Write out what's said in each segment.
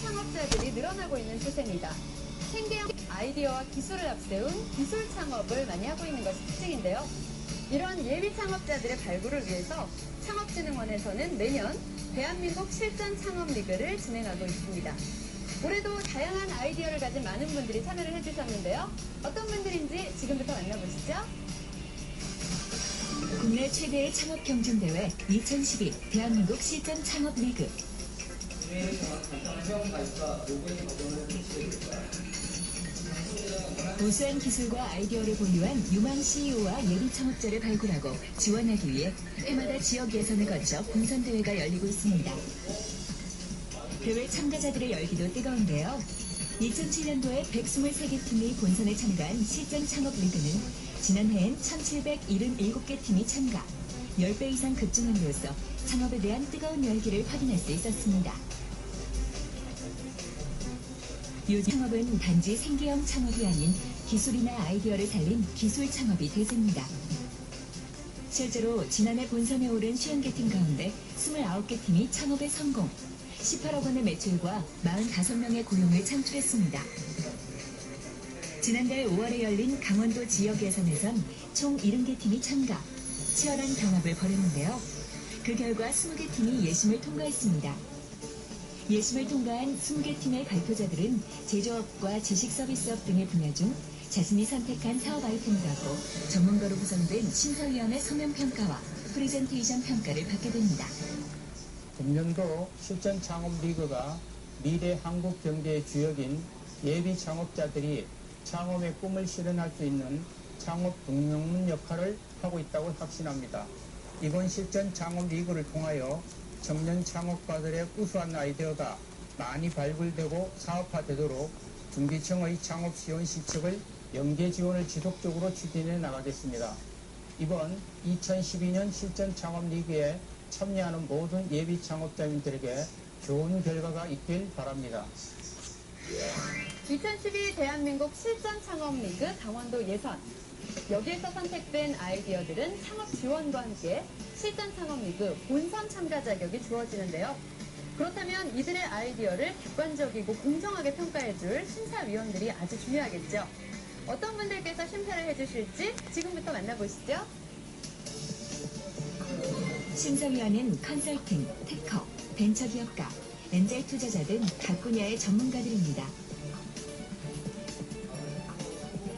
창업자들이 늘어나고 있는 추세입니다. 생계형 아이디어와 기술을 앞세운 기술 창업을 많이 하고 있는 것이 특징인데요. 이런 예비 창업자들의 발굴을 위해서 창업진흥원에서는 매년 대한민국 실전 창업 리그를 진행하고 있습니다. 올해도 다양한 아이디어를 가진 많은 분들이 참여를 해주셨는데요. 어떤 분들인지 지금부터 만나보시죠. 국내 최대의 창업 경쟁대회 2012 대한민국 실전 창업 리그. 우수한 기술과 아이디어를 보유한 유망 CEO와 예비 창업자를 발굴하고 지원하기 위해 해마다 지역 예선을 거쳐 본선대회가 열리고 있습니다. 대회 참가자들의 열기도 뜨거운데요. 2007년도에 123개 팀이 본선에 참가한 실전 창업 리그는 지난해엔 1777개 팀이 참가, 10배 이상 급증함으로써 창업에 대한 뜨거운 열기를 확인할 수 있었습니다. 요즘 창업은 단지 생계형 창업이 아닌 기술이나 아이디어를 살린 기술 창업이 대세입니다. 실제로 지난해 본선에 오른 50개 팀 가운데 29개 팀이 창업에 성공, 18억 원의 매출과 45명의 고용을 창출했습니다. 지난달 5월에 열린 강원도 지역 예선에선 총 70개 팀이 참가, 치열한 경합을 벌였는데요. 그 결과 20개 팀이 예심을 통과했습니다. 예심을 통과한 20개 팀의 발표자들은 제조업과 지식서비스업 등의 분야 중 자신이 선택한 사업 아이템을 갖고 전문가로 구성된 심사위원회 서면평가와 프레젠테이션 평가를 받게 됩니다. 금년도 실전 창업 리그가 미래 한국 경제의 주역인 예비 창업자들이 창업의 꿈을 실현할 수 있는 창업 등용문 역할을 하고 있다고 확신합니다. 이번 실전 창업 리그를 통하여 청년 창업가들의 우수한 아이디어가 많이 발굴되고 사업화되도록 중기청의 창업 지원 실책을 연계 지원을 지속적으로 추진해 나가겠습니다. 이번 2012년 실전 창업 리그에 참여하는 모든 예비 창업자님들에게 좋은 결과가 있길 바랍니다. 2012 대한민국 실전 창업 리그 강원도 예선. 여기에서 선택된 아이디어들은 창업 지원과 함께 실전 창업 리그 본선 참가 자격이 주어지는데요. 그렇다면 이들의 아이디어를 객관적이고 공정하게 평가해줄 심사위원들이 아주 중요하겠죠. 어떤 분들께서 심사를 해주실지 지금부터 만나보시죠. 심사위원은 컨설팅, 특허, 벤처기업가, 엔젤 투자자 등 각 분야의 전문가들입니다.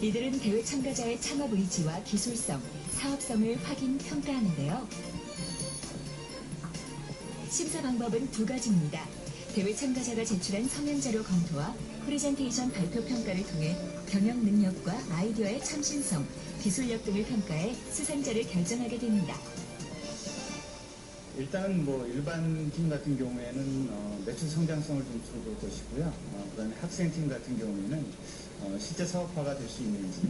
이들은 대회 참가자의 창업 의지와 기술성, 사업성을 확인, 평가하는데요. 심사 방법은 두 가지입니다. 대회 참가자가 제출한 서면자료 검토와 프레젠테이션 발표 평가를 통해 경영 능력과 아이디어의 참신성, 기술력 등을 평가해 수상자를 결정하게 됩니다. 일단 일반 팀 같은 경우에는 매출 성장성을 좀 볼 것이고요. 그다음에 학생 팀 같은 경우에는 실제 사업화가 될 수 있는지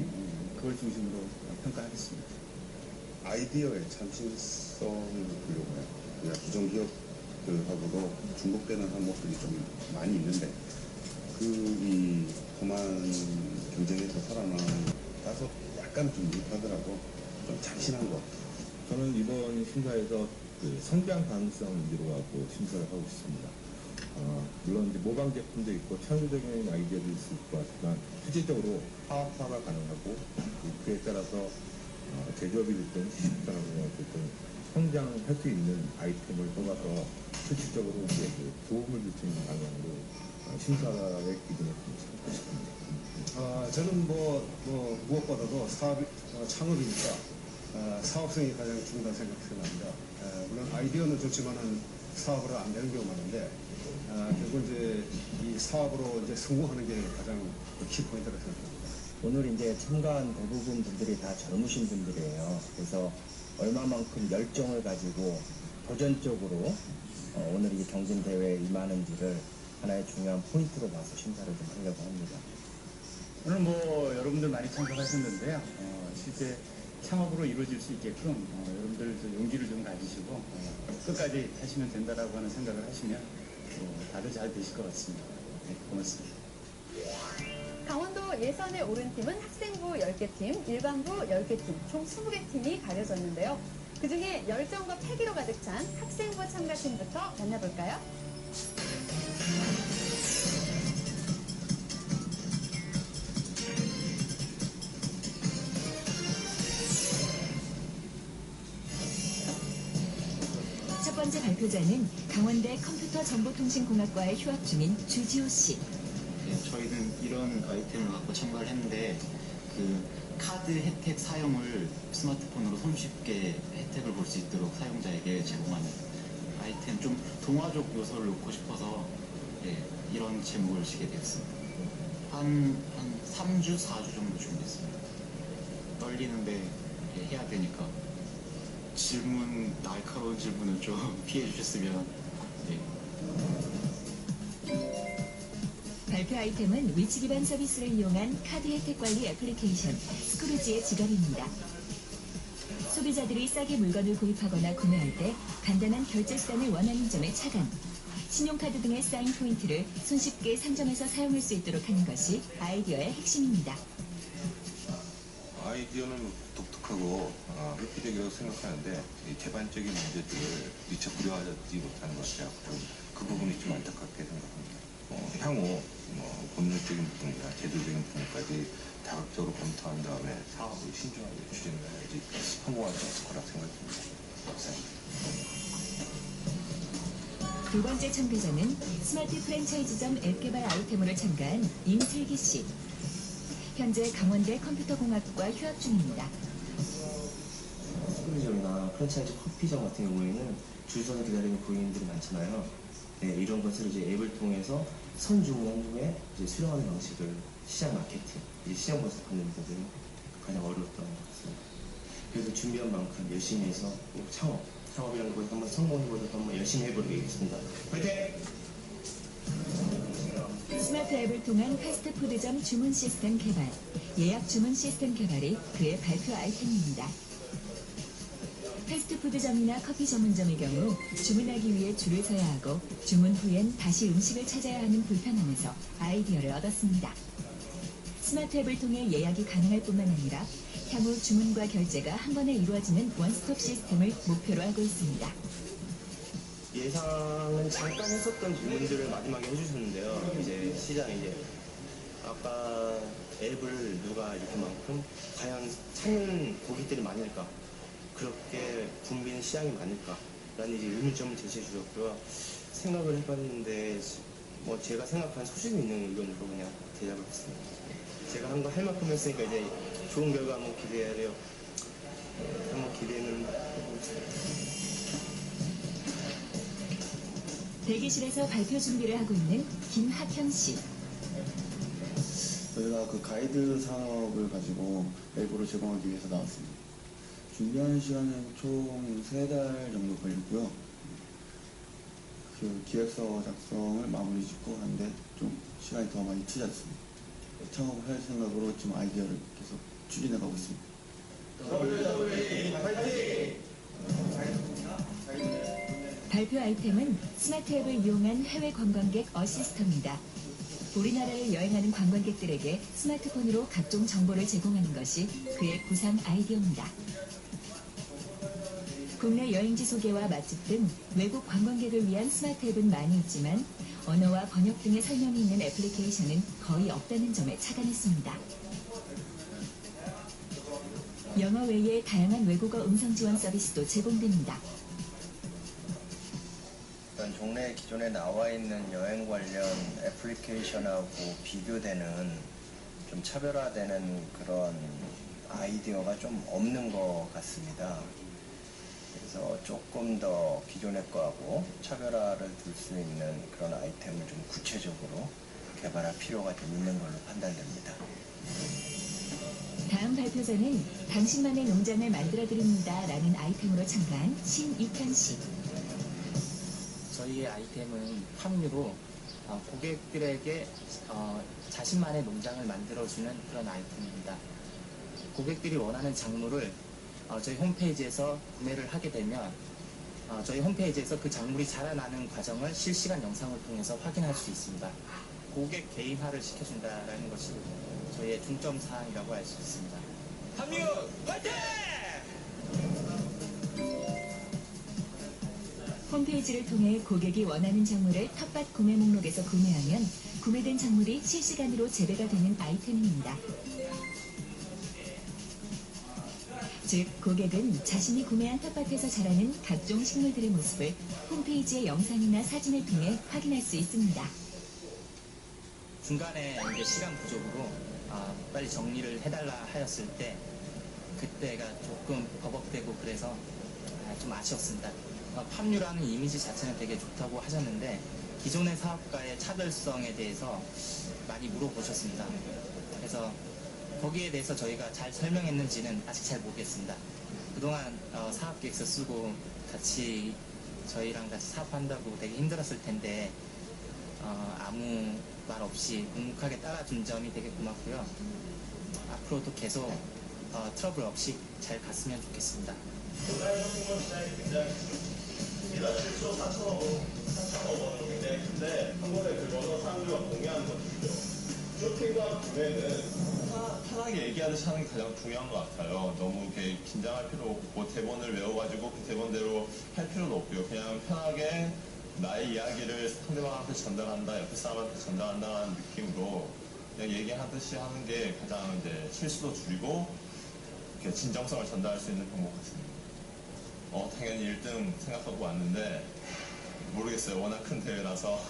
그걸 중심으로 평가하겠습니다. 아이디어의 참신성을 보려고 해요. 그냥 기존 기업들하고도 중복되는 항목들이 좀 많이 있는데 이 험한 경쟁에서 살아남는 따서 약간 좀 미흡하더라도 좀 참신한 거. 저는 이번 심사에서 성장 가능성 위주로 하고 심사를 하고 있습니다. 물론 이제 모방 제품도 있고 창조적인 아이디어도 있을 것 같지만 실질적으로 사업화가 가능하고 그에 따라서 제조업이 됐든 시식산업이 됐든 성장할 수 있는 아이템을 뽑아서 실질적으로 이제 도움을 줄 수 있는 방향으로 심사의 기준을 삼고 싶습니다. 저는 무엇보다도 창업이니까 사업성이 가장 중요하다고 생각합니다. 물론 아이디어는 좋지만은 사업으로 안 되는 경우가 많은데 결국 이제 이 사업으로 이제 성공하는 게 가장 키포인트라고 생각합니다. 오늘 이제 참가한 대부분 분들이 다 젊으신 분들이에요. 그래서 얼마만큼 열정을 가지고 도전적으로 오늘 이 경진대회에 임하는지를 하나의 중요한 포인트로 봐서 심사를 좀 하려고 합니다. 오늘 여러분들 많이 참석하셨는데요. 실제 창업으로 이루어질 수 있게끔 여러분들 용기를 좀 가지시고 끝까지 하시면 된다라고 하는 생각을 하시면 다들 잘 되실 것 같습니다. 네, 고맙습니다. 강원도 예선에 오른 팀은 학생부 10개 팀, 일반부 10개 팀, 총 20개 팀이 가려졌는데요. 그중에 열정과 패기로 가득 찬 학생부 참가팀부터 만나볼까요? 첫 번째 발표자는 강원대 컴퓨터정보통신공학과에 휴학 중인 주지호 씨. 네, 저희는 이런 아이템을 갖고 참가를 했는데 그 카드 혜택 사용을 스마트폰으로 손쉽게 혜택을 볼 수 있도록 사용자에게 제공하는 아이템, 좀 동화적 요소를 넣고 싶어서 이런 제목을 지게 되었습니다. 한 3주, 4주 정도 준비했습니다. 떨리는데 해야 되니까 날카로운 질문을 좀 피해 주셨으면. 발표 아이템은 위치 기반 서비스를 이용한 카드 혜택 관리 애플리케이션 스크루지의 지갑입니다. 소비자들이 싸게 물건을 구입하거나 구매할 때 간단한 결제 수단을 원하는 점에 차감, 신용카드 등의 사인 포인트를 손쉽게 상점에서 사용할 수 있도록 하는 것이 아이디어의 핵심입니다. 아이디어는 독특하고 획기적이라고 생각하는데 이 개반적인 문제들을 미처 고려하지 못하는 것 같아요. 그 부분이 좀 안타깝게 생각합니다. 향후 법률적인 부분이나 제도적인 부분까지 다각적으로 검토한 다음에 사업을 신중하게 추진해야지 성공할 수 있을 거라 생각합니다. 감사합니다. 두 번째 참가자는 스마트 프랜차이즈점 앱 개발 아이템으로 참가한 임슬기 씨. 현재 강원대 컴퓨터공학과 휴학 중입니다. 스크루점이나 프랜차이즈 커피점 같은 경우에는 줄 서서 기다리는 고객님들이 많잖아요. 네, 이런 것을 이제 앱을 통해서 선주문한 후에 이제 수령하는 방식을 시장 마케팅, 이제 시장 분석하는 데들은 가장 어려웠던 것 같습니다. 그래서 준비한 만큼 열심히 해서 꼭 창업이라는 것을 한번 성공해보도록 한번 열심히 해보겠습니다. 화이팅! 스마트 앱을 통한 패스트푸드점 주문 시스템 개발, 예약 주문 시스템 개발이 그의 발표 아이템입니다. 패스트푸드점이나 커피 전문점의 경우 주문하기 위해 줄을 서야 하고 주문 후엔 다시 음식을 찾아야 하는 불편함에서 아이디어를 얻었습니다. 스마트 앱을 통해 예약이 가능할 뿐만 아니라 향후 주문과 결제가 한 번에 이루어지는 원스톱 시스템을 목표로 하고 있습니다. 예상은 잠깐 했었던 질문들을 마지막에 해주셨는데요. 이제 시장에 아까 앱을 누가 이렇게만큼 과연 찾는 고객들이 많을까? 그렇게 붐비는 시장이 많을까? 라는 이제 의문점을 제시해 주셨고요. 생각을 해봤는데 제가 생각한 소신 있는 의견으로 그냥 대답을 했습니다. 제가 한 거 할 만큼 했으니까 이제 좋은 결과 한번 기대해야 돼요. 한번 기대는 해보겠습니다. 대기실에서 발표 준비를 하고 있는 김학현 씨. 저희가 그 가이드 사업을 가지고 앱으로 제공하기 위해서 나왔습니다. 준비하는 시간은 총 3달 정도 걸리고요. 그 기획서 작성을 마무리 짓고 하는데 좀 시간이 더 많이 투자됐습니다. 창업을 할 생각으로 지금 아이디어를 계속 추진해 가고 있습니다. 발표 아이템은 스마트 앱을 이용한 해외 관광객 어시스터입니다. 우리나라를 여행하는 관광객들에게 스마트폰으로 각종 정보를 제공하는 것이 그의 구상 아이디어입니다. 국내 여행지 소개와 맛집 등 외국 관광객을 위한 스마트 앱은 많이 있지만 언어와 번역 등의 설명이 있는 애플리케이션은 거의 없다는 점에 착안했습니다. 영어 외에 다양한 외국어 음성 지원 서비스도 제공됩니다. 종래 기존에 나와 있는 여행 관련 애플리케이션하고 비교되는 좀 차별화되는 그런 아이디어가 좀 없는 것 같습니다. 그래서 조금 더 기존의 거하고 차별화를 둘 수 있는 그런 아이템을 좀 구체적으로 개발할 필요가 좀 있는 걸로 판단됩니다. 다음 발표자는 당신만의 농장을 만들어드립니다 라는 아이템으로 참가한 신익현 씨. 저희의 아이템은 함유로 고객들에게 자신만의 농장을 만들어주는 그런 아이템입니다. 고객들이 원하는 작물을 저희 홈페이지에서 구매를 하게 되면 저희 홈페이지에서 그 작물이 자라나는 과정을 실시간 영상을 통해서 확인할 수 있습니다. 고객 개인화를 시켜준다는 것이 저희의 중점 사항이라고 할 수 있습니다. 함유 화이팅! 홈페이지를 통해 고객이 원하는 작물을 텃밭 구매 목록에서 구매하면 구매된 작물이 실시간으로 재배가 되는 아이템입니다. 즉 고객은 자신이 구매한 텃밭에서 자라는 각종 식물들의 모습을 홈페이지의 영상이나 사진을 통해 확인할 수 있습니다. 중간에 이제 시간 부족으로 빨리 정리를 해달라 하였을 때 그때가 조금 버벅대고 그래서 좀 아쉬웠습니다. 팜유라는 이미지 자체는 되게 좋다고 하셨는데 기존의 사업가의 차별성에 대해서 많이 물어보셨습니다. 그래서 거기에 대해서 저희가 잘 설명했는지는 아직 잘 모르겠습니다. 그동안 사업계획서 쓰고 같이 저희랑 같이 사업한다고 되게 힘들었을 텐데 아무 말 없이 묵묵하게 따라준 점이 되게 고맙고요. 앞으로도 계속 트러블 없이 잘 갔으면 좋겠습니다. 실수 4,000억 원은 굉장히 큰데 한 번에 그거는 사람들과 공유하는 것이죠. 쇼핑과 구매는 편하게 얘기하듯이 하는 게 가장 중요한 것 같아요. 너무 이렇게 긴장할 필요 없고 대본을 외워가지고 그 대본대로 할 필요도 없고요. 그냥 편하게 나의 이야기를 상대방한테 전달한다, 옆에 사람한테 전달한다는 느낌으로 그냥 얘기하듯이 하는 게 가장 이제 실수도 줄이고 이렇게 진정성을 전달할 수 있는 방법 같습니다. 당연히 1등 생각하고 왔는데 모르겠어요. 워낙 큰 대회라서.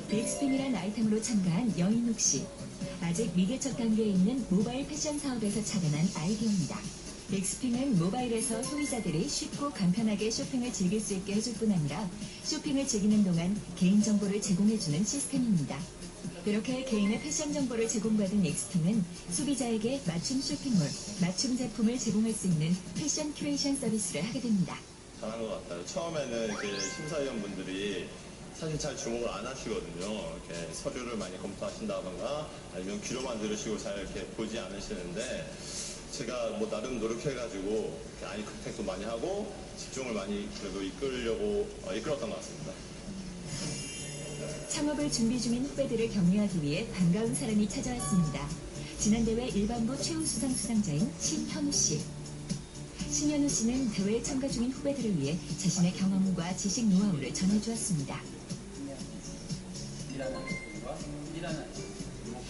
빅스핀이란 아이템으로 참가한 영인욱 씨. 아직 미개척 단계에 있는 모바일 패션 사업에서 착안한 아이디어입니다. 빅스핀은 모바일에서 소비자들이 쉽고 간편하게 쇼핑을 즐길 수 있게 해줄 뿐 아니라 쇼핑을 즐기는 동안 개인정보를 제공해주는 시스템입니다. 그렇게 개인의 패션 정보를 제공받은 엑스핀은 소비자에게 맞춤 쇼핑몰, 맞춤 제품을 제공할 수 있는 패션 큐레이션 서비스를 하게 됩니다. 잘한 것 같아요. 처음에는 이렇게 심사위원분들이 사실 잘 주목을 안 하시거든요. 이렇게 서류를 많이 검토하신다던가 아니면 귀로만 들으시고 잘 이렇게 보지 않으시는데 제가 뭐 나름 노력해가지고 아이 컨택도 많이 하고 집중을 많이 그래도 이끌었던 것 같습니다. 창업을 준비 중인 후배들을 격려하기 위해 반가운 사람이 찾아왔습니다. 지난 대회 일반부 최우수상 수상자인 신현우 씨. 신현우 씨는 대회에 참가 중인 후배들을 위해 자신의 경험과 지식 노하우를 전해주었습니다.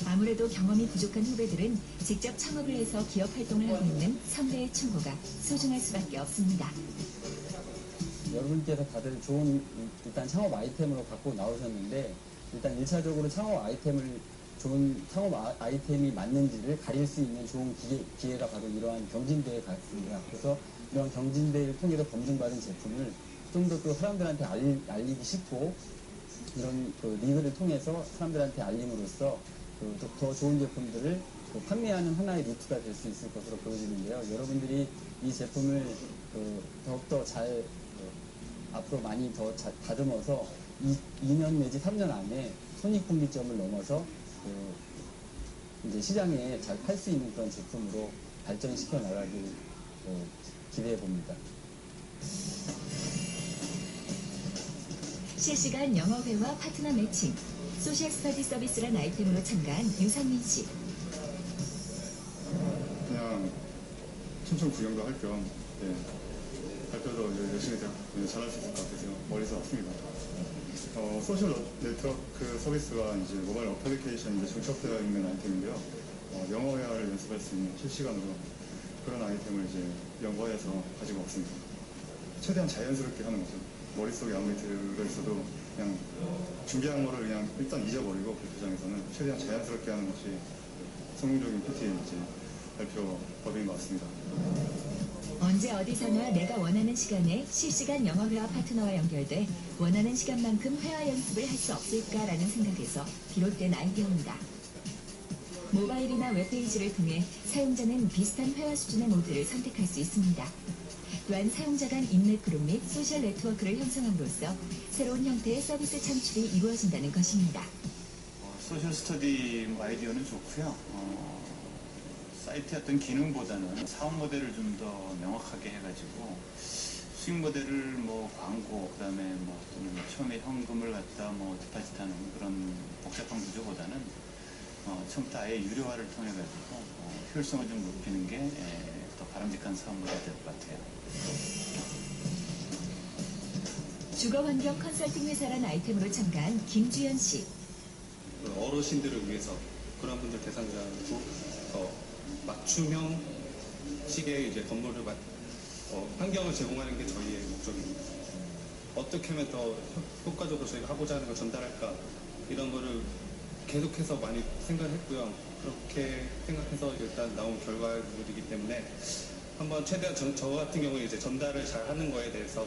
아무래도 경험이 부족한 후배들은 직접 창업을 해서 기업 활동을 하고 있는 선배의 충고가 소중할 수밖에 없습니다. 여러분께서 다들 좋은 일단 창업 아이템으로 갖고 나오셨는데 일단 1차적으로 좋은 창업 아이템이 맞는지를 가릴 수 있는 좋은 기회가 바로 이러한 경진대회 같습니다. 그래서 이런 경진대회를 통해서 검증받은 제품을 좀 더 또 사람들한테 알리기 쉽고 이런 리그를 통해서 사람들한테 알림으로써 더 좋은 제품들을 판매하는 하나의 루트가 될 수 있을 것으로 보여지는데요. 여러분들이 이 제품을 더욱더 잘 앞으로 많이 더 다듬어서 2년 내지 3년 안에 손익분기점을 넘어서 이제 시장에 잘 팔 수 있는 그런 제품으로 발전시켜 나가길 기대해 봅니다. 실시간 영어회화 파트너 매칭, 소셜 스터디 서비스란 아이템으로 참가한 유상민 씨. 그냥 춤추 구경도 할 겸 발표도 열심히 잘할 수 있을 것 같아서 멀리서 왔습니다. 소셜 네트워크 서비스가 이제 모바일 어플리케이션 이제 중첩되어 있는 아이템인데요. 영어 회화를 연습할 수 있는 실시간으로 그런 아이템을 이제 연구해서 가지고 왔습니다. 최대한 자연스럽게 하는 거죠. 머릿속에 아무리 들어있어도 그냥 준비한 거를 그냥 일단 잊어버리고 발표장에서는 최대한 자연스럽게 하는 것이 성공적인 PT의 이제 발표 법인 것 같습니다. 언제 어디서나 내가 원하는 시간에 실시간 영어회화 파트너와 연결돼 원하는 시간만큼 회화 연습을 할 수 없을까라는 생각에서 비롯된 아이디어입니다. 모바일이나 웹페이지를 통해 사용자는 비슷한 회화 수준의 모드를 선택할 수 있습니다. 또한 사용자 간 인맥 그룹 및 소셜 네트워크를 형성함으로써 새로운 형태의 서비스 창출이 이루어진다는 것입니다. 소셜 스터디 아이디어는 좋고요. 사이트의 어떤 기능보다는 사업 모델을 좀 더 명확하게 해가지고 수익 모델을 뭐 광고, 그다음에 뭐 또는 처음에 현금을 갖다 뭐 디파짓하는 그런 복잡한 구조보다는 처음부터 아예 유료화를 통해 가지고 효율성을 좀 높이는 게 더 바람직한 사업 모델이 될 것 같아요. 주거환경 컨설팅 회사란 아이템으로 참가한 김주연 씨. 어르신들을 위해서 그런 분들 대상으로 더 맞춤형 식의 이제 건물을 환경을 제공하는 게 저희의 목적입니다. 어떻게 하면 더 효과적으로 저희가 하고자 하는 걸 전달할까 이런 거를 계속해서 많이 생각을 했고요. 그렇게 생각해서 일단 나온 결과물이기 때문에 한번 최대한 저 같은 경우에 이제 전달을 잘 하는 거에 대해서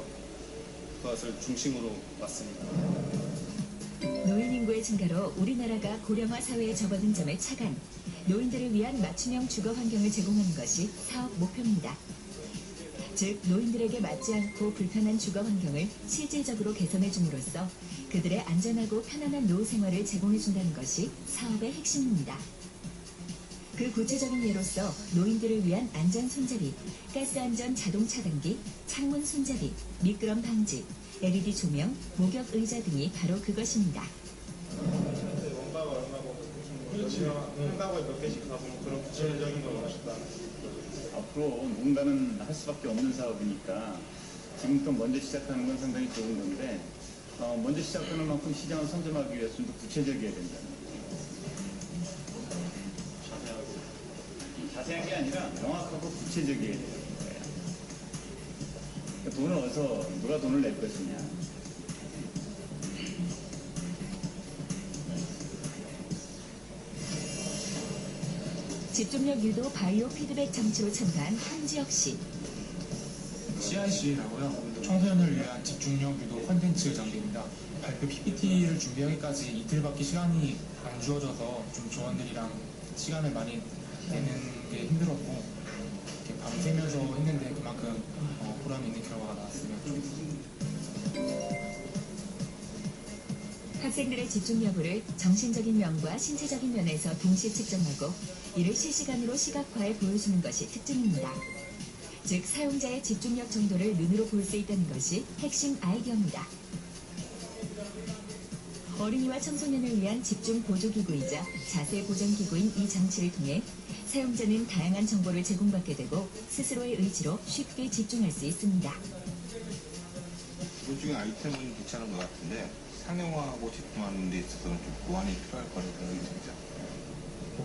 그것을 중심으로 왔습니다. 노인 인구의 증가로 우리나라가 고령화 사회에 접어든 점에 차관, 노인들을 위한 맞춤형 주거 환경을 제공하는 것이 사업 목표입니다. 즉, 노인들에게 맞지 않고 불편한 주거 환경을 실질적으로 개선해 줌으로써 그들의 안전하고 편안한 노후 생활을 제공해 준다는 것이 사업의 핵심입니다. 그 구체적인 예로서 노인들을 위한 안전 손잡이, 가스 안전 자동 차단기, 창문 손잡이, 미끄럼 방지, LED 조명, 목욕 의자 등이 바로 그것입니다. 원가가 얼마고 한가구에 몇 개씩 가고 그런 구체적인 걸 원하셨다. 앞으로 누군가는 할 수밖에 없는 사업이니까 지금부터 먼저 시작하는 건 상당히 좋은 건데 먼저 시작하는 만큼 시장을 선점하기 위해서 좀 더 구체적이어야 된다는 거죠. 자세한 게 아니라 명확하고 구체적이어야 되는 거예요. 돈을 어디서 누가 돈을 낼 것이냐. 집중력 유도 바이오 피드백 장치로 참가한 한지혁 씨. CIC라고요. 청소년을 위한 집중력 유도 콘텐츠 장비입니다. 발표 PPT를 준비하기까지 이틀밖에 시간이 안 주어져서 좀 조원들이랑 시간을 많이 내는 게 힘들었고 이렇게 밤새면서 했는데 그만큼 보람 있는 결과가 나왔으면 좋겠습니다. 학생들의 집중 여부를 정신적인 면과 신체적인 면에서 동시에 측정하고 이를 실시간으로 시각화해 보여주는 것이 특징입니다. 즉, 사용자의 집중력 정도를 눈으로 볼 수 있다는 것이 핵심 아이디어입니다. 어린이와 청소년을 위한 집중 보조기구이자 자세 보정기구인 이 장치를 통해 사용자는 다양한 정보를 제공받게 되고 스스로의 의지로 쉽게 집중할 수 있습니다. 기본적인 아이템은 괜찮은 것 같은데 상용화하고 제품하는 데 있어서는 좀 보완이 필요할 거라고 생각이 듭니다.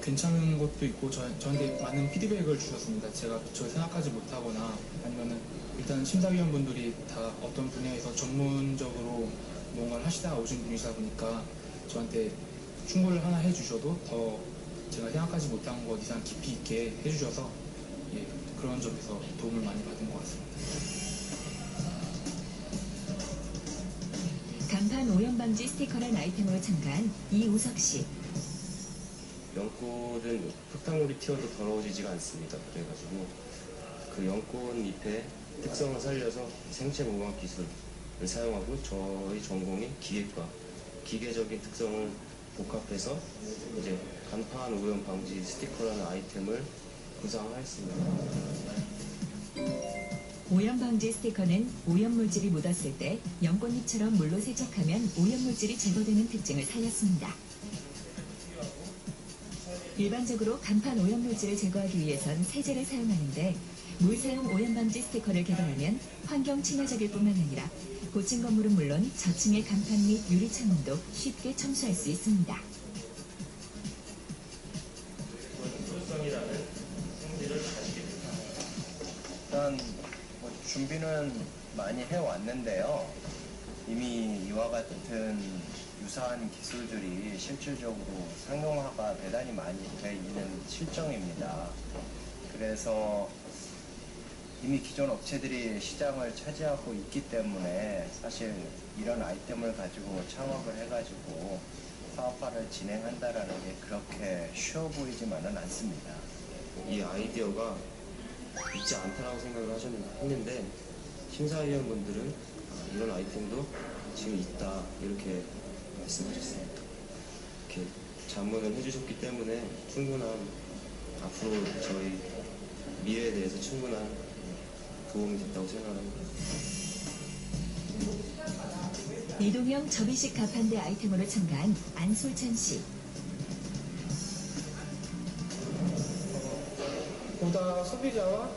괜찮은 것도 있고 저한테 많은 피드백을 주셨습니다. 제가 저 생각하지 못하거나 아니면은 일단 심사위원분들이 다 어떤 분야에서 전문적으로 뭔가를 하시다가 오신 분이시다 보니까 저한테 충고를 하나 해주셔도 더 제가 생각하지 못한 것 이상 깊이 있게 해주셔서 그런 점에서 도움을 많이 받은 것 같습니다. 간판 오염 방지 스티커란 아이템으로 참가한 이우석 씨. 연꽃은 흙탕물이 튀어도 더러워지지가 않습니다. 그래가지고 그 연꽃 잎의 특성을 살려서 생체 모방 기술을 사용하고 저희 전공이 기계과 기계적인 특성을 복합해서 이제 간판 오염 방지 스티커라는 아이템을 구상하였습니다. 오염 방지 스티커는 오염 물질이 묻었을 때 연꽃잎처럼 물로 세척하면 오염 물질이 제거되는 특징을 살렸습니다. 일반적으로 간판 오염 물질을 제거하기 위해선 세제를 사용하는데 물사용 오염 방지 스티커를 개발하면 환경 친화적일 뿐만 아니라 고층 건물은 물론 저층의 간판 및 유리 창문도 쉽게 청소할 수 있습니다. 일단 준비는 많이 해왔는데요. 이미 이와 같은 유사한 기술들이 실질적으로 상용화가 대단히 많이 돼 있는 실정입니다. 그래서 이미 기존 업체들이 시장을 차지하고 있기 때문에 사실 이런 아이템을 가지고 창업을 해가지고 사업화를 진행한다라는 게 그렇게 쉬워 보이지만은 않습니다. 이 아이디어가 있지 않다라고 생각을 했는데 심사위원분들은 이런 아이템도 지금 있다 이렇게 말씀하셨습니다. 이렇게 자문을 해주셨기 때문에 충분한 앞으로 저희 미래에 대해서 충분한 도움이 됐다고 생각합니다. 이동형 접이식 가판대 아이템으로 참가한 안솔찬 씨. 보다 소비자와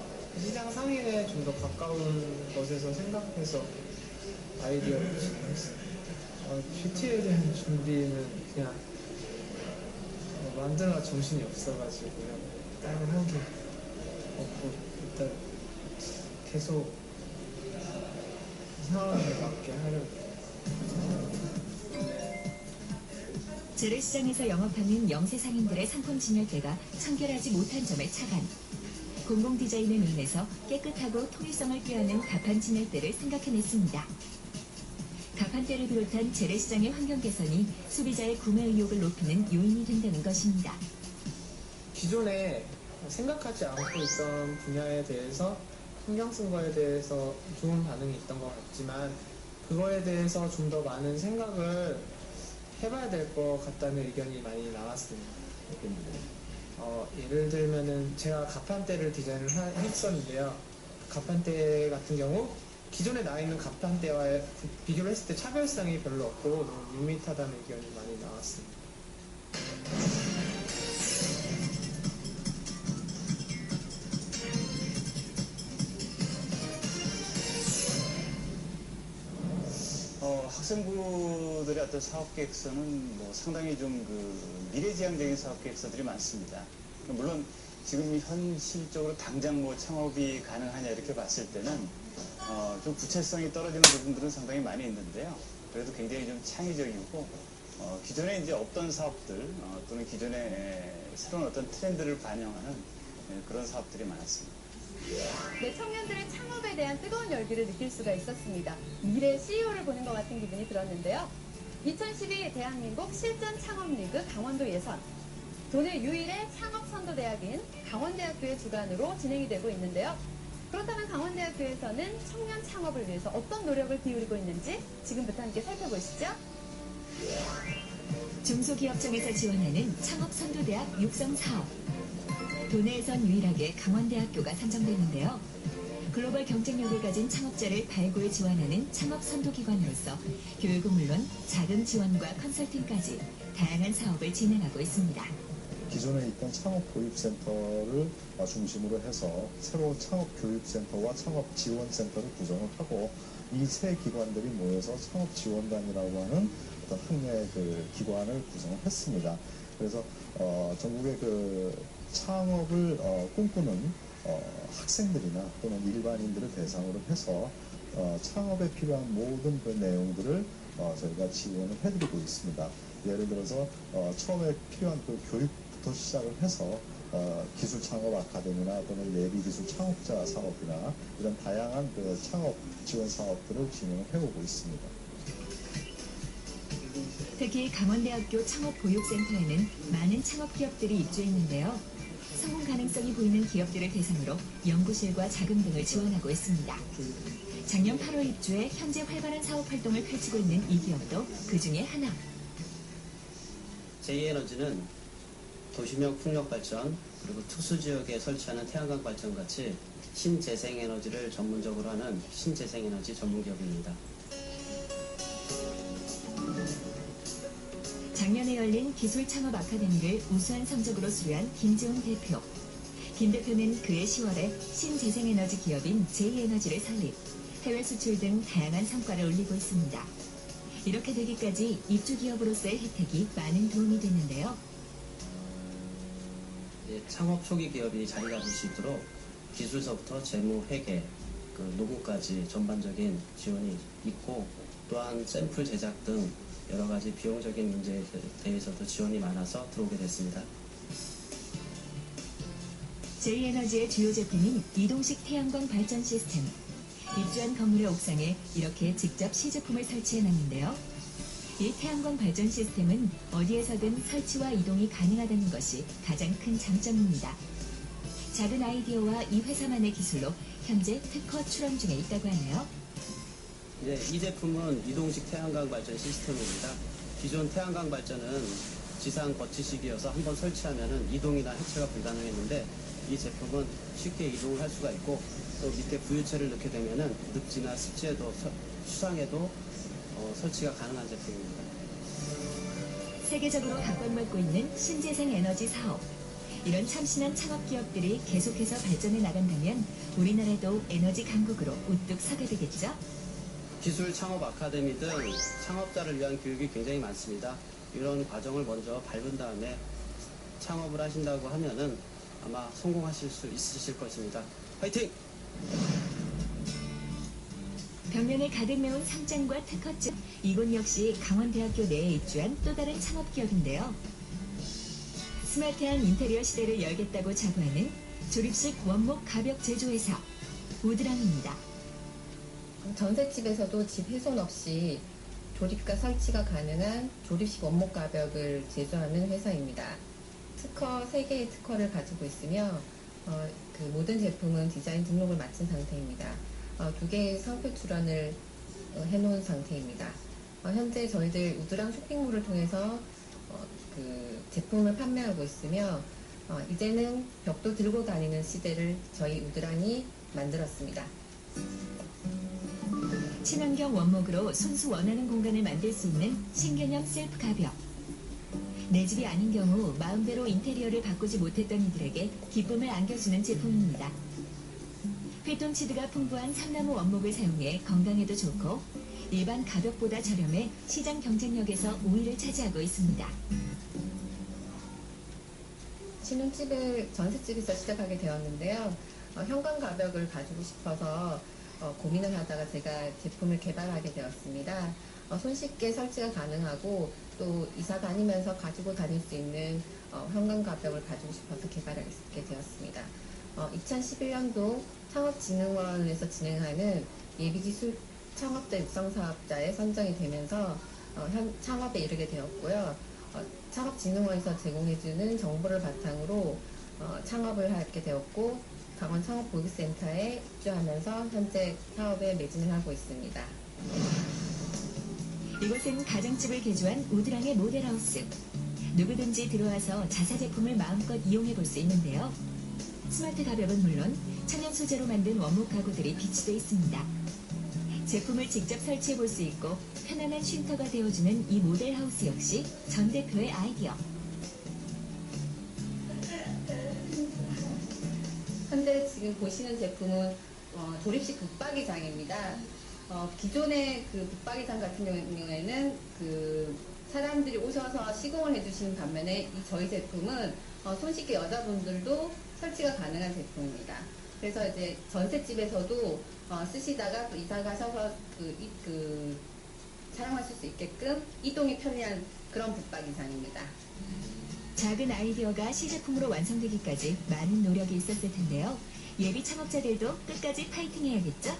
시장 상인에 좀 더 가까운 것에서 생각해서 아이디어를 진행했습니다. PT에 대한 준비는 그냥 만드느라 정신이 없어가지고요. 다른 한 게 없고 일단 계속 상황에 맞게 하려고. 재래시장에서 영업하는 영세상인들의 상품 진열대가 청결하지 못한 점에 차관. 공공 디자인을 의해서 깨끗하고 통일성을 꾀하는 가판 진열대를 생각해냈습니다. 가판대를 비롯한 재래시장의 환경 개선이 소비자의 구매 의욕을 높이는 요인이 된다는 것입니다. 기존에 생각하지 않고 있던 분야에 대해서 신경 쓴 거에 대해서 좋은 반응이 있던 것 같지만 그거에 대해서 좀 더 많은 생각을 해봐야 될 것 같다는 의견이 많이 나왔습니다. 예를 들면은 제가 가판대를 디자인을 했었는데요. 가판대 같은 경우 기존에 나와 있는 가판대와 비교를 했을 때 차별성이 별로 없고 너무 밋밋하다는 의견이 많이 나왔습니다. 학생부들의 어떤 사업 계획서는 뭐 상당히 좀 미래지향적인 사업 계획서들이 많습니다. 물론 지금 현실적으로 당장 뭐 창업이 가능하냐 이렇게 봤을 때는 좀 구체성이 떨어지는 부분들은 상당히 많이 있는데요. 그래도 굉장히 좀 창의적이고 기존에 이제 없던 사업들 또는 기존의 새로운 어떤 트렌드를 반영하는 그런 사업들이 많았습니다. 네, 청년들의 창업에 대한 뜨거운 열기를 느낄 수가 있었습니다. 미래 CEO를 보는 것 같은 기분이 들었는데요. 2012 대한민국 실전 창업리그 강원도 예선. 도내 유일의 창업선도대학인 강원대학교의 주관으로 진행이 되고 있는데요. 그렇다면 강원대학교에서는 청년 창업을 위해서 어떤 노력을 기울이고 있는지 지금부터 함께 살펴보시죠. 중소기업청에서 지원하는 창업선도대학 육성사업. 도내에선 유일하게 강원대학교가 선정되는데요. 글로벌 경쟁력을 가진 창업자를 발굴 지원하는 창업선도기관으로서 교육은 물론 자금 지원과 컨설팅까지 다양한 사업을 진행하고 있습니다. 기존에 있던 창업교육센터를 중심으로 해서 새로운 창업교육센터와 창업지원센터를 구성을 하고 이 세 기관들이 모여서 창업지원단이라고 하는 어떤 학내의 기관을 구성을 했습니다. 그래서 전국의 창업을 꿈꾸는 학생들이나 또는 일반인들을 대상으로 해서 창업에 필요한 모든 내용들을 저희가 지원을 해드리고 있습니다. 예를 들어서 처음에 필요한 교육부터 시작을 해서 기술 창업 아카데미나 또는 예비 기술 창업자 사업이나 이런 다양한 창업 지원 사업들을 진행을 해오고 있습니다. 특히 강원대학교 창업보육센터에는 많은 창업기업들이 입주했는데요. 성공 가능성이 보이는 기업들을 대상으로 연구실과 자금 등을 지원하고 있습니다. 작년 8월 입주해 현재 활발한 사업 활동을 펼치고 있는 이 기업도 그 중에 하나. 제2에너지는 도시명 풍력 발전 그리고 특수 지역에 설치하는 태양광 발전 같이 신재생에너지를 전문적으로 하는 신재생에너지 전문기업입니다. 작년에 열린 기술창업 아카데미를 우수한 성적으로 수료한 김지훈 대표. 김 대표는 그해 10월에 신재생에너지 기업인 제2에너지를 설립, 해외 수출 등 다양한 성과를 올리고 있습니다. 이렇게 되기까지 입주기업으로서의 혜택이 많은 도움이 됐는데요. 창업 초기 기업이 자리 잡을 수 있도록 기술서부터 재무, 회계, 노고까지 전반적인 지원이 있고 또한 샘플 제작 등 여러 가지 비용적인 문제에 대해서도 지원이 많아서 들어오게 됐습니다. 제2에너지의 주요 제품인 이동식 태양광 발전 시스템. 입주한 건물의 옥상에 이렇게 직접 시제품을 설치해놨는데요. 이 태양광 발전 시스템은 어디에서든 설치와 이동이 가능하다는 것이 가장 큰 장점입니다. 작은 아이디어와 이 회사만의 기술로 현재 특허 출원 중에 있다고 하네요. 이 제품은 이동식 태양광 발전 시스템입니다. 기존 태양광 발전은 지상 거치식이어서 한번 설치하면 이동이나 해체가 불가능했는데 이 제품은 쉽게 이동을 할 수가 있고 또 밑에 부유체를 넣게 되면 늪지나 습지에도 수상에도 설치가 가능한 제품입니다. 세계적으로 각광받고 있는 신재생 에너지 사업. 이런 참신한 창업 기업들이 계속해서 발전해 나간다면 우리나라도 에너지 강국으로 우뚝 서게 되겠죠? 기술 창업 아카데미 등 창업자를 위한 교육이 굉장히 많습니다. 이런 과정을 먼저 밟은 다음에 창업을 하신다고 하면은 아마 성공하실 수 있으실 것입니다. 화이팅! 벽면에 가득 메운 상장과 특허증. 이곳 역시 강원대학교 내에 입주한 또 다른 창업기업인데요. 스마트한 인테리어 시대를 열겠다고 자부하는 조립식 원목 가벽 제조회사 우드랑입니다. 전셋집에서도 집 훼손 없이 조립과 설치가 가능한 조립식 원목 가벽을 제조하는 회사입니다. 특허 3개의 특허를 가지고 있으며 그 모든 제품은 디자인 등록을 마친 상태입니다. 2개의 상표 출원을 해놓은 상태입니다. 현재 저희들 우드랑 쇼핑몰을 통해서 그 제품을 판매하고 있으며 이제는 벽도 들고 다니는 시대를 저희 우드랑이 만들었습니다. 친환경 원목으로 손수 원하는 공간을 만들 수 있는 신개념 셀프 가벽. 내 집이 아닌 경우 마음대로 인테리어를 바꾸지 못했던 이들에게 기쁨을 안겨주는 제품입니다. 필통치드가 풍부한 삼나무 원목을 사용해 건강에도 좋고 일반 가벽보다 저렴해 시장 경쟁력에서 우위를 차지하고 있습니다. 신혼집을 전셋집에서 시작하게 되었는데요. 현관 가벽을 가지고 싶어서 고민을 하다가 제가 제품을 개발하게 되었습니다. 손쉽게 설치가 가능하고 또 이사 다니면서 가지고 다닐 수 있는 현관 가벽을 가지고 싶어서 개발하게 되었습니다. 2011년도 창업진흥원에서 진행하는 예비기술 창업자 육성사업자에 선정이 되면서 창업에 이르게 되었고요. 창업진흥원에서 제공해주는 정보를 바탕으로 창업을 하게 되었고 강원 창업보육센터에 입주하면서 현재 사업에 매진을 하고 있습니다. 이곳은 가정집을 개조한 우드랑의 모델하우스. 누구든지 들어와서 자사 제품을 마음껏 이용해 볼 수 있는데요. 스마트 가벽은 물론 천연 소재로 만든 원목 가구들이 비치돼 있습니다. 제품을 직접 설치해 볼 수 있고 편안한 쉼터가 되어주는 이 모델하우스 역시 전 대표의 아이디어. 현재 지금 보시는 제품은 조립식 붙박이장입니다. 기존의 그 붙박이장 같은 경우에는 그 사람들이 오셔서 시공을 해주시는 반면에 저희 제품은 손쉽게 여자분들도 설치가 가능한 제품입니다. 그래서 이제 전셋집에서도 쓰시다가 또 이사 가셔서 사용하실 수 있게끔 이동이 편리한 그런 붙박이장입니다. 작은 아이디어가 시제품으로 완성되기까지 많은 노력이 있었을 텐데요. 예비 창업자들도 끝까지 파이팅 해야겠죠?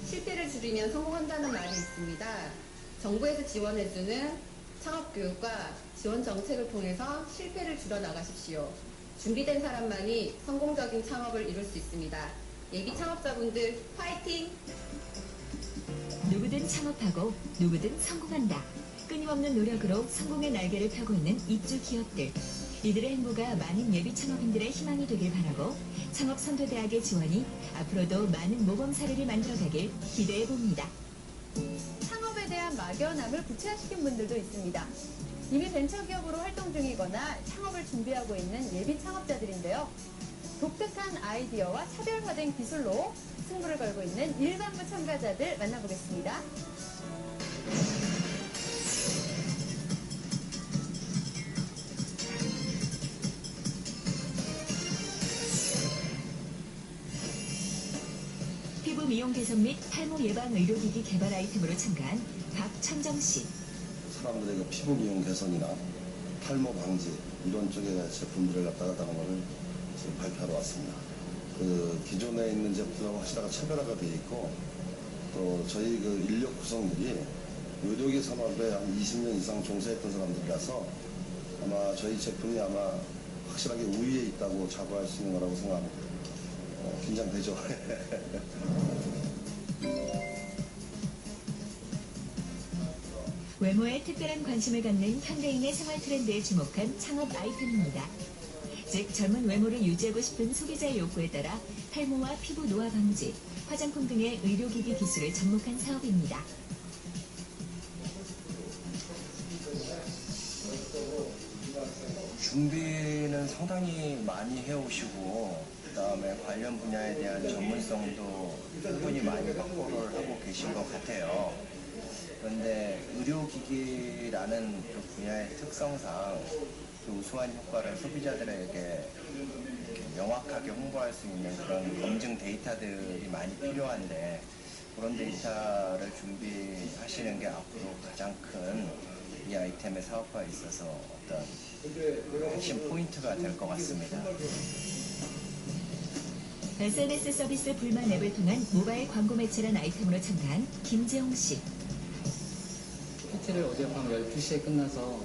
실패를 줄이면 성공한다는 말이 있습니다. 정부에서 지원해주는 창업교육과 지원 정책을 통해서 실패를 줄여나가십시오. 준비된 사람만이 성공적인 창업을 이룰 수 있습니다. 예비 창업자분들 파이팅! 누구든 창업하고 누구든 성공한다. 끊임없는 노력으로 성공의 날개를 펴고 있는 입주 기업들. 이들의 행보가 많은 예비 창업인들의 희망이 되길 바라고 창업선도대학의 지원이 앞으로도 많은 모범 사례를 만들어가길 기대해봅니다. 창업에 대한 막연함을 구체화시킨 분들도 있습니다. 이미 벤처기업으로 활동 중이거나 창업을 준비하고 있는 예비 창업자들인데요. 독특한 아이디어와 차별화된 기술로 승부를 걸고 있는 일반부 참가자들 만나보겠습니다. 피부 미용 개선 및 탈모 예방 의료기기 개발 아이템으로 참가한 박천정 씨. 사람들에게 피부 미용 개선이나 탈모 방지 이런 쪽의 제품들을 갖다가 오늘 지금 발표하러 왔습니다. 그 기존에 있는 제품하고 확실하게 차별화가 되어 있고 또 저희 그 인력 구성들이 의료기 산업에 한 20년 이상 종사했던 사람들이라서 아마 저희 제품이 아마 확실하게 우위에 있다고 자부할 수 있는 거라고 생각합니다. 긴장되죠. 외모에 특별한 관심을 갖는 현대인의 생활 트렌드에 주목한 창업 아이템입니다. 즉 젊은 외모를 유지하고 싶은 소비자의 욕구에 따라 탈모와 피부 노화 방지, 화장품 등의 의료기기 기술을 접목한 사업입니다. 준비는 상당히 많이 해오시고 그다음에 관련 분야에 대한 전문성도 충분히 많이 확보를 하고 계신 것 같아요. 그런데 의료기기라는 그 분야의 특성상 그 우수한 효과를 소비자들에게 명확하게 홍보할 수 있는 그런 검증 데이터들이 많이 필요한데 그런 데이터를 준비하시는 게 앞으로 가장 큰 이 아이템의 사업화에 있어서 어떤 핵심 포인트가 될 것 같습니다. SNS 서비스 불만 앱을 통한 모바일 광고 매체란 아이템으로 참가한 김재홍 씨. PT를 어젯밤 12시에 끝나서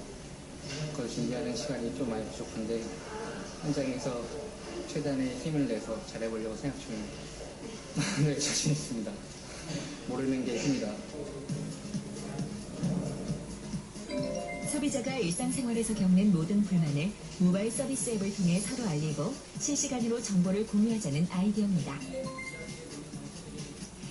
그걸 준비하는 시간이 좀 많이 부족한데 현장에서 최대한의 힘을 내서 잘해보려고 생각 중입니다. 네, 자신 있습니다. 모르는 게 힘이다. 소비자가 일상생활에서 겪는 모든 불만을 모바일 서비스 앱을 통해 서로 알리고 실시간으로 정보를 공유하자는 아이디어입니다.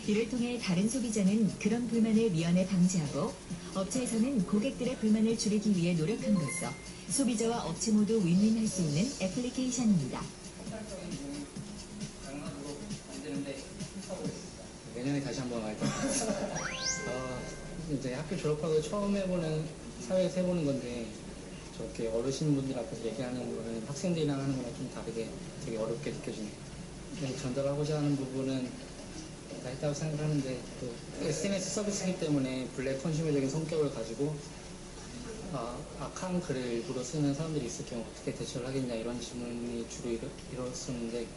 이를 통해 다른 소비자는 그런 불만을 미연에 방지하고 업체에서는 고객들의 불만을 줄이기 위해 노력함으로써 소비자와 업체 모두 윈윈할 수 있는 애플리케이션입니다. 내년에 다시 한번 할게요. 이제 학교 졸업하고 처음 해보는 사회에서 해보는 건데 저렇게 어르신분들 앞에서 얘기하는 거는 학생들이랑 하는 거랑 좀 다르게 되게 어렵게 느껴지네요. 전달하고자 하는 부분은 다 했다고 생각하는데 또 SNS 서비스이기 때문에 블랙 컨슈머적인 성격을 가지고 악한 글을 일부러 쓰는 사람들이 있을 경우 어떻게 대처를 하겠냐 이런 질문이 주로 이뤘었는데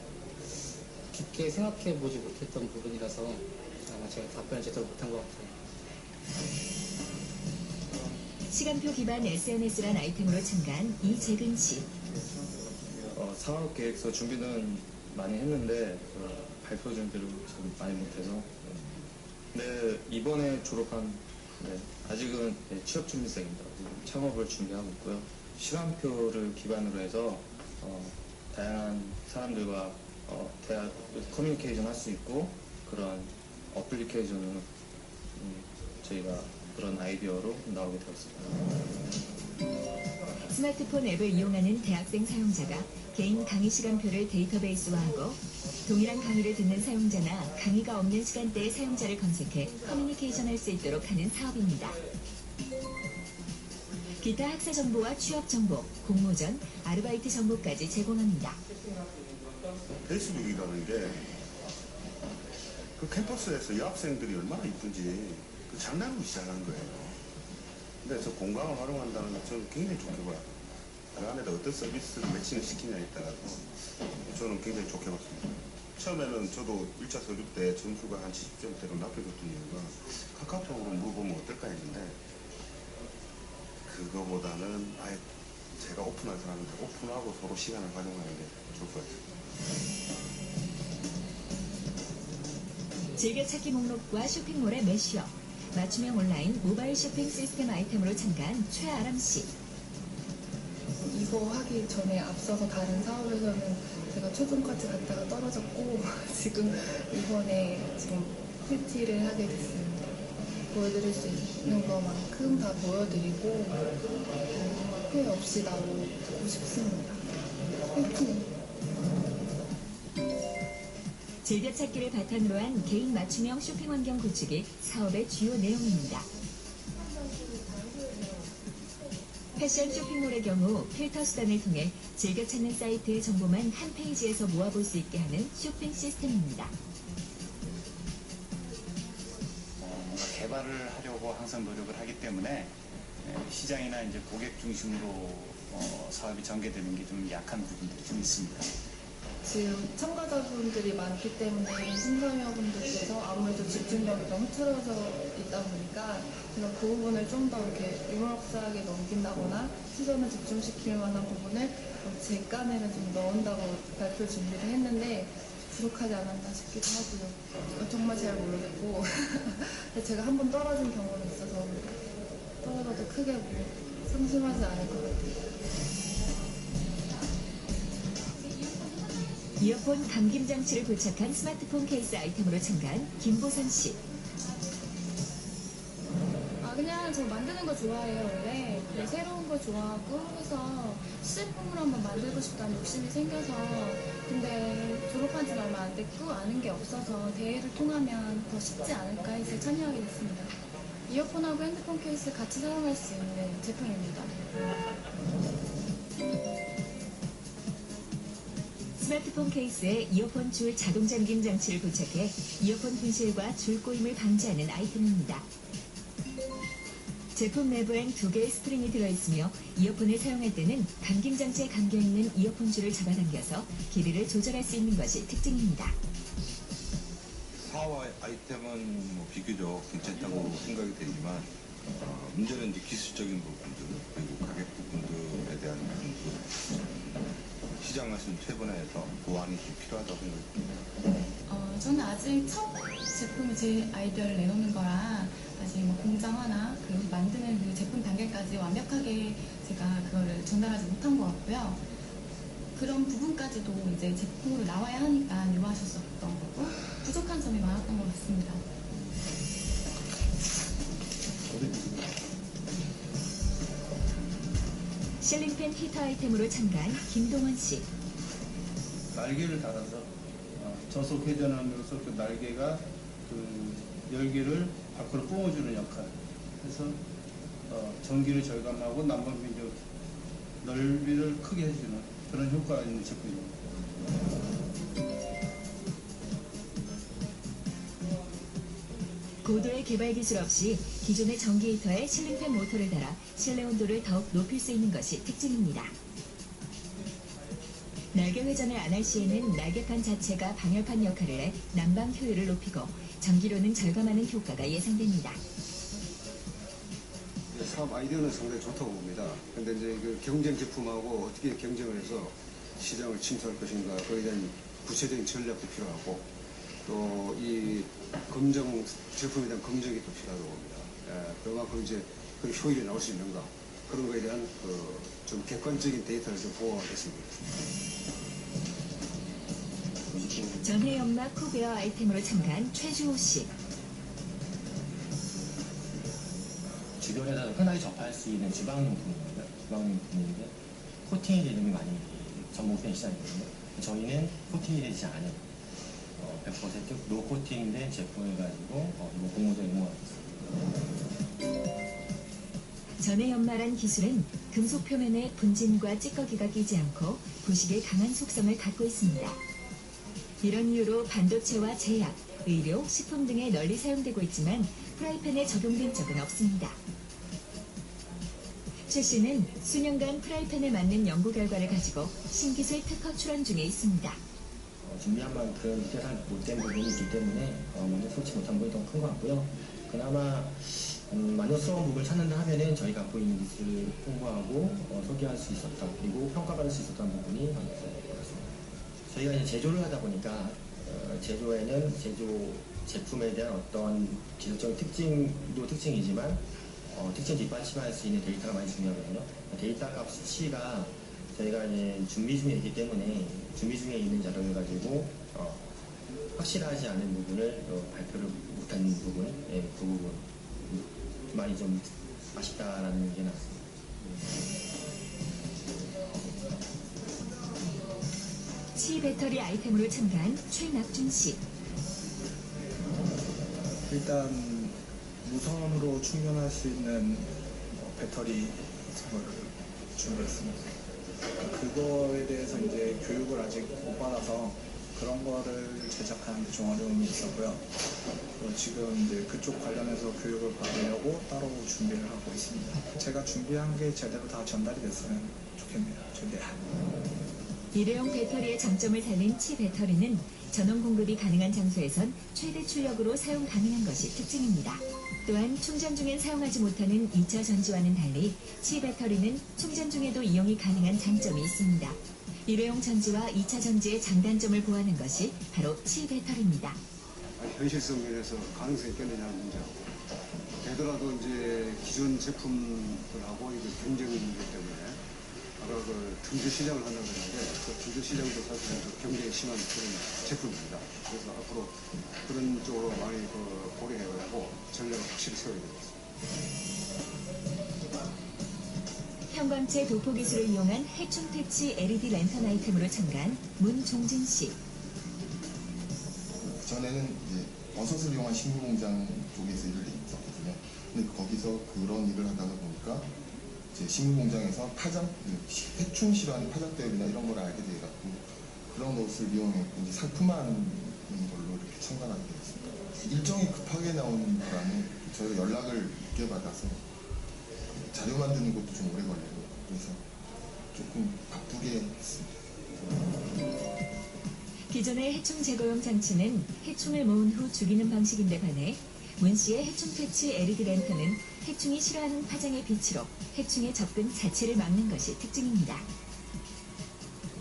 깊게 생각해보지 못했던 부분이라서 아마 제가 답변을 제대로 못한 것 같아요. 시간표 기반 SNS란 아이템으로 참가한 이재근 씨. 사업 계획서 준비는 많이 했는데 발표 준비를 좀 많이 못해서 근데 이번에 졸업한 아직은 취업 준비생입니다. 창업을 준비하고 있고요. 시간표를 기반으로 해서 다양한 사람들과 대화 커뮤니케이션 할 수 있고 그런 어플리케이션을 저희가 그런 아이디어로 나오게 되었습니다. 스마트폰 앱을 이용하는 대학생 사용자가 개인 강의 시간표를 데이터베이스화하고 동일한 강의를 듣는 사용자나 강의가 없는 시간대의 사용자를 검색해 커뮤니케이션 할 수 있도록 하는 사업입니다. 기타 학사 정보와 취업 정보, 공모전, 아르바이트 정보까지 제공합니다. 페이스북이라는 게 그 캠퍼스에서 여학생들이 얼마나 이쁜지 그 장난으로 시작한 거예요. 근데 저 공간을 활용한다는 건 저는 굉장히 좋게 봐요. 그 안에다 어떤 서비스를 매칭을 시키냐에 따라서 저는 굉장히 좋게 봤습니다. 처음에는 저도 1차 서류 때 점수가 한 70점대로 낮춰줬던 이유가 카카오톡으로 물어보면 어떨까 했는데 그거보다는 아예 제가 오픈한 사람한테 오픈하고 서로 시간을 활용하는 게 좋을 것 같아요. 즐겨찾기 목록과 쇼핑몰의 매시업, 맞춤형 온라인 모바일 쇼핑 시스템 아이템으로 참가한 최아람 씨. 이거 하기 전에 앞서서 다른 사업에서는 제가 최종까지 갔다가 떨어졌고 지금 이번에 PT를 하게 됐습니다. 보여드릴 수 있는 것만큼 다 보여드리고 후회 없이 나오고 싶습니다. 화이팅! 즐겨찾기를 바탕으로 한 개인 맞춤형 쇼핑 환경 구축이 사업의 주요 내용입니다. 패션 쇼핑몰의 경우 필터 수단을 통해 즐겨찾는 사이트의 정보만 한 페이지에서 모아볼 수 있게 하는 쇼핑 시스템입니다. 뭔가 개발을 하려고 항상 노력을 하기 때문에 시장이나 이제 고객 중심으로 사업이 전개되는 게 좀 약한 부분들이 좀 있습니다. 지금 참가자분들이 많기 때문에 심사위원분들께서 아무래도 집중력이 좀 흐트러져 있다 보니까 제가 그 부분을 좀 더 이렇게 유머러스하게 넘긴다거나 시선을 집중시킬 만한 부분을 제 깐에는 좀 넣은다고 발표 준비를 했는데 부족하지 않았나 싶기도 하고요. 정말 잘 모르겠고 제가 한번 떨어진 경험이 있어서 떨어져도 크게 상심하지 않을 것 같아요. 이어폰 감김 장치를 부착한 스마트폰 케이스 아이템으로 참가한 김보선 씨. 그냥 저 만드는 거 좋아해요, 원래. 새로운 거 좋아하고 해서 시제품으로 한번 만들고 싶다는 욕심이 생겨서 근데 졸업한 지 얼마 안 됐고 아는 게 없어서 대회를 통하면 더 쉽지 않을까 해서 참여하게 됐습니다. 이어폰하고 핸드폰 케이스 같이 사용할 수 있는 제품입니다. 스마트폰 케이스에 이어폰 줄 자동 잠김 장치를 부착해 이어폰 분실과 줄 꼬임을 방지하는 아이템입니다. 제품 내부엔 2개의 스프링이 들어있으며 이어폰을 사용할 때는 감김 장치에 감겨있는 이어폰 줄을 잡아당겨서 길이를 조절할 수 있는 것이 특징입니다. 사와 아이템은 뭐 비교적 괜찮다고 생각이 되지만 문제는 이제 기술적인 부분들 그리고 가격 부분들에 대한 부분들 시장을 좀 최분화해서 보완이 좀 필요하다고 생각합니다. 저는 아직 첫 제품이 제 아이디어를 내놓는 거라 아직 뭐 공장화나 그 만드는 그 제품 단계까지 완벽하게 제가 그거를 전달하지 못한 것 같고요. 그런 부분까지도 이제 제품으로 나와야 하니까 요구하셨었던 거고 부족한 점이 많았던 것 같습니다. 실링팬 히터 아이템으로 참가한 김동원 씨. 날개를 달아서 저속 회전함으로써 그 날개가 그 열기를 밖으로 뿜어주는 역할. 그래서 전기를 절감하고 난방 면적 넓이를 크게 해주는 그런 효과가 있는 제품입니다. 고도의 개발 기술 없이 기존의 전기 히터에 실링팬 모터를 달아 실내 온도를 더욱 높일 수 있는 것이 특징입니다. 날개 회전을 안 할 시에는 날개판 자체가 방열판 역할을 해 난방 효율을 높이고 전기료는 절감하는 효과가 예상됩니다. 사업 아이디어는 상당히 좋다고 봅니다. 그런데 이제 그 경쟁 제품하고 어떻게 경쟁을 해서 시장을 침투할 것인가 거기에 대한 구체적인 전략도 필요하고 또 이 검증 제품에 대한 검증이 또 필요하다고 봅니다. 그만큼 이제 그 효율이 나올 수 있는가 그런 거에 대한 좀 객관적인 데이터를 좀 보호하겠습니다. 전해 연막 쿠베어 아이템으로 참가한 최주호 씨. 주변에서 흔하게 접할 수 있는 주방용품입니다. 주방용품인데 코팅이 되는 게 많이 접목된 시장이거든요. 저희는 코팅이 되지 않은 100% 노코팅된 제품을 가지고 이거 공모전에 응모하겠습니다. 전해 연마란 기술은 금속 표면에 분진과 찌꺼기가 끼지 않고 부식에 강한 속성을 갖고 있습니다. 이런 이유로 반도체와 제약, 의료, 식품 등에 널리 사용되고 있지만 프라이팬에 적용된 적은 없습니다. 최 씨는 수년간 프라이팬에 맞는 연구 결과를 가지고 신기술 특허 출원 중에 있습니다. 준비한 만큼 잘 못된 부분이 있기 때문에 먼저 솔직히 못한 부분이 더 큰 것 같고요. 그나마 만족스러운 부분을 찾는다 하면은 저희가 갖고 있는 기술을 홍보하고 소개할 수 있었다. 그리고 평가받을 수 있었던 부분이 많이 있을 것 같습니다. 저희가 이제 제조를 하다 보니까 제조에는 제조 제품에 대한 어떤 기술적인 특징도 특징이지만 특징 뒷받침할 수 있는 데이터가 많이 중요하거든요. 데이터 값 수치가 저희가 이제 준비 중에 있기 때문에 준비 중에 있는 자료를 가지고 확실하지 않은 부분을 발표를 못한 부분, 그 부분 많이 좀 아쉽다라는 게 나왔습니다. 치 배터리 아이템으로 참가한 최낙준 씨. 일단 무선으로 충전할 수 있는 배터리 를 준비했습니다. 그거에 대해서 이제 교육을 아직 못 받아서 그런 거를 제작하는 데 좀 어려움이 있었고요. 지금 이제 그쪽 관련해서 교육을 받으려고 따로 준비를 하고 있습니다. 제가 준비한 게 제대로 다 전달이 됐으면 좋겠네요. 최대한. 일회용 배터리의 장점을 살린 치 배터리는 전원 공급이 가능한 장소에선 최대 출력으로 사용 가능한 것이 특징입니다. 또한 충전 중엔 사용하지 못하는 2차 전지와는 달리 치 배터리는 충전 중에도 이용이 가능한 장점이 있습니다. 일회용 전지와 2차 전지의 장단점을 보완한 것이 바로 치 배터리입니다. 현실성 면에서 가능성이 있겠느냐는 문제고 되더라도 이제 기존 제품들하고 이제 경쟁이기 때문에 아까 그 등재 시장을 한다고 했는데 그 등재 시장도 사실은 경쟁이 심한 그런 제품입니다. 그래서 앞으로 그런 쪽으로 많이 고려해가지고 전략을 확실히 세워야 되겠습니다. 형광체 도포 기술을 이용한 해충 퇴치 LED 랜턴 아이템으로 참가한 문종진 씨. 전에는 이제 버섯을 이용한 식물 공장 쪽에서 일을 했었거든요. 근데 거기서 그런 일을 하다가 보니까 이제 식물 공장에서 파작, 해충 싫어하는 파작대열이나 이런 걸 알게 돼갖고 그런 옷을 이용했고 이제 상품화하는 걸로 이렇게 참관하게 되었습니다. 일정이 급하게 나오는 바람에 저희가 연락을 늦게 받아서 자료 만드는 것도 좀 오래 걸리고 그래서 조금 바쁘게 했습니다. 기존의 해충 제거용 장치는 해충을 모은 후 죽이는 방식인데 반해 문 씨의 해충 퇴치 LED 랜턴은 해충이 싫어하는 파장의 빛으로 해충의 접근 자체를 막는 것이 특징입니다.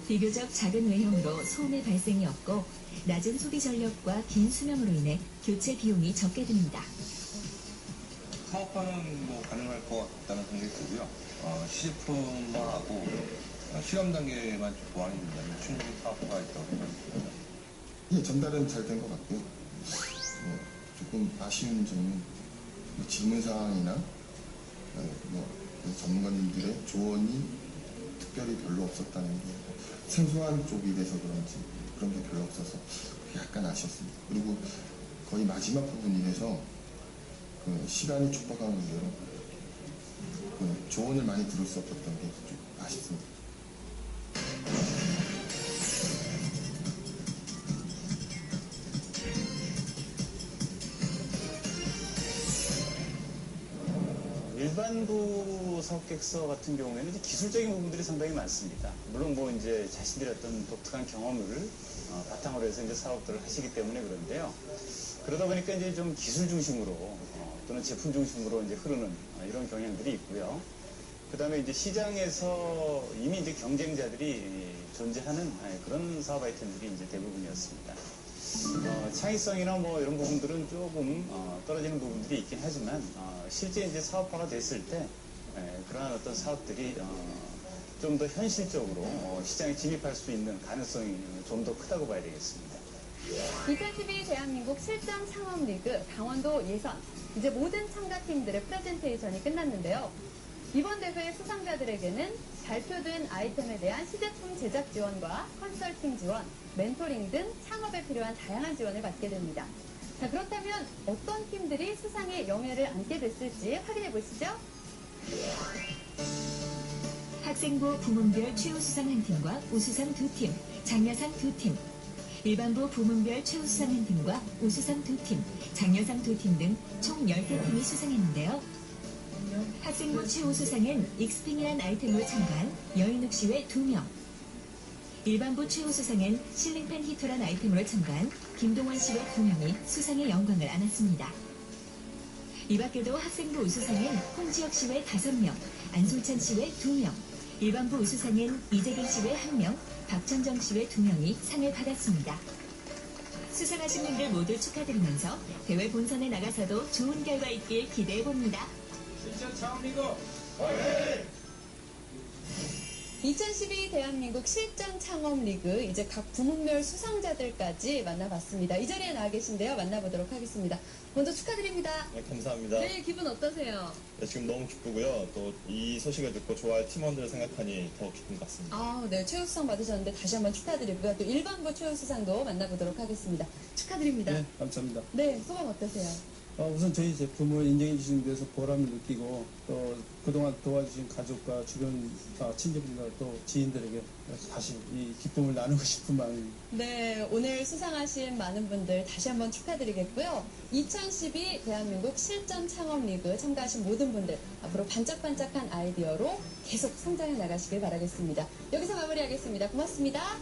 비교적 작은 외형으로 소음의 발생이 없고 낮은 소비 전력과 긴 수명으로 인해 교체 비용이 적게 듭니다. 사업화는 뭐 가능할 것 같다는 생각이 들고요. 시제품화하고 실험 단계만 좀 보완이 된다면 충분히 사업화가 있다고 생각합니다. 예, 전달은 잘 된 것 같고요. 조금 아쉬운 점은 질문 사항이나 전문가님들의 조언이 특별히 별로 없었다는 게 생소한 쪽이라서 그런지 그런 게 별로 없어서 약간 아쉬웠습니다. 그리고 거의 마지막 부분이라서 시간이 촉박한 관계로 조언을 많이 들을 수 없었던 게 좀 아쉽습니다. 일반부 사업계획서 같은 경우에는 이제 기술적인 부분들이 상당히 많습니다. 물론 뭐 이제 자신들의 어떤 독특한 경험을 바탕으로 해서 이제 사업들을 하시기 때문에 그런데요. 그러다 보니까 이제 좀 기술 중심으로 또는 제품 중심으로 이제 흐르는 이런 경향들이 있고요. 그 다음에 이제 시장에서 이미 이제 경쟁자들이 존재하는 그런 사업 아이템들이 이제 대부분이었습니다. 창의성이나 뭐 이런 부분들은 조금 떨어지는 부분들이 있긴 하지만 실제 이제 사업화가 됐을 때 그러한 어떤 사업들이 좀 더 현실적으로 시장에 진입할 수 있는 가능성이 좀 더 크다고 봐야 되겠습니다. 2012 대한민국 실전 창업 리그 강원도 예선 이제 모든 참가팀들의 프레젠테이션이 끝났는데요. 이번 대회 수상자들에게는 발표된 아이템에 대한 시제품 제작 지원과 컨설팅 지원, 멘토링 등 창업에 필요한 다양한 지원을 받게 됩니다. 자, 그렇다면 어떤 팀들이 수상의 영예를 안게 됐을지 확인해 보시죠. 학생부 부문별 최우수상 1팀과 우수상 2팀, 장려상 2팀, 일반부 부문별 최우수상 1팀과 우수상 2팀, 장려상 2팀 등 총 10개 팀이 수상했는데요. 학생부 최우수상엔 익스핑이란 아이템으로 참가한 여인욱 씨외 2명, 일반부 최우수상엔 실링팬 히터란 아이템으로 참가한 김동원 씨외 2명이 수상의 영광을 안았습니다. 이 밖에도 학생부 우수상엔 홍지혁 씨외 5명, 안솔찬 씨외 2명, 일반부 우수상엔 이재경 씨외 1명, 박천정 씨외 2명이 상을 받았습니다. 수상하신 분들 모두 축하드리면서 대회 본선에 나가서도 좋은 결과 있길 기대해봅니다. 실전 창업리그 화이팅! 2012 대한민국 실전 창업 리그 이제 각 부문별 수상자들까지 만나봤습니다. 이 자리에 나와 계신데요. 만나보도록 하겠습니다. 먼저 축하드립니다. 네, 감사합니다. 네, 기분 어떠세요? 네, 지금 너무 기쁘고요. 또 이 소식을 듣고 좋아할 팀원들을 생각하니 더 기쁜 것 같습니다. 아, 네, 최우수상 받으셨는데 다시 한번 축하드리고요. 또 일반부 최우수상도 만나보도록 하겠습니다. 축하드립니다. 네, 감사합니다. 네, 소감 어떠세요? 우선 저희 제품을 인정해 주시는 데서 보람을 느끼고 또 그동안 도와주신 가족과 주변 친지분과 또 지인들에게 다시 이 기쁨을 나누고 싶은 마음입니다. 네, 오늘 수상하신 많은 분들 다시 한번 축하드리겠고요. 2012 대한민국 실전 창업 리그 참가하신 모든 분들 앞으로 반짝반짝한 아이디어로 계속 성장해 나가시길 바라겠습니다. 여기서 마무리하겠습니다. 고맙습니다.